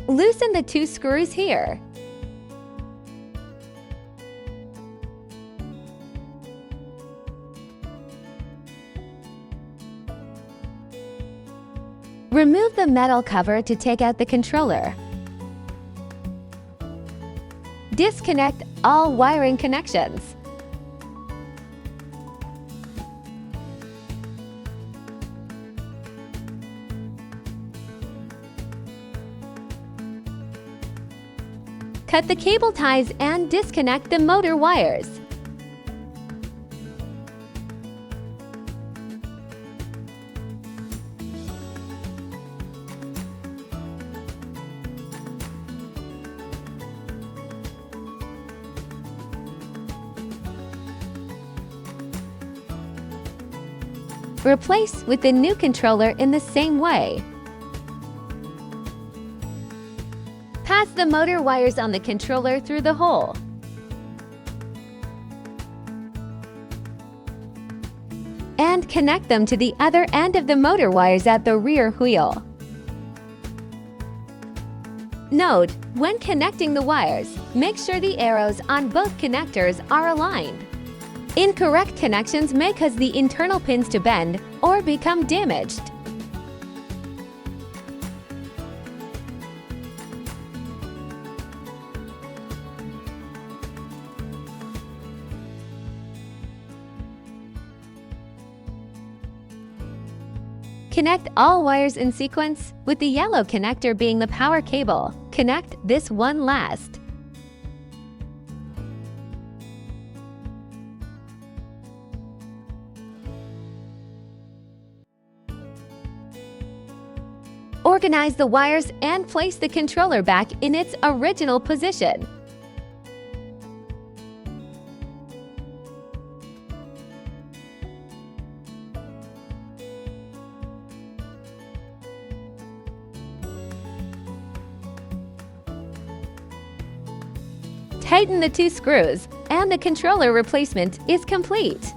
Loosen the 2 screws here. Remove the metal cover to take out the controller. Disconnect all wiring connections. Cut the cable ties and disconnect the motor wires. Replace with the new controller in the same way. Pass the motor wires on the controller through the hole. And connect them to the other end of the motor wires at the rear wheel. Note, when connecting the wires, make sure the arrows on both connectors are aligned. Incorrect connections may cause the internal pins to bend or become damaged. Connect all wires in sequence, with the yellow connector being the power cable. Connect this one last. Organize the wires and place the controller back in its original position. Tighten the 2 screws, and the controller replacement is complete.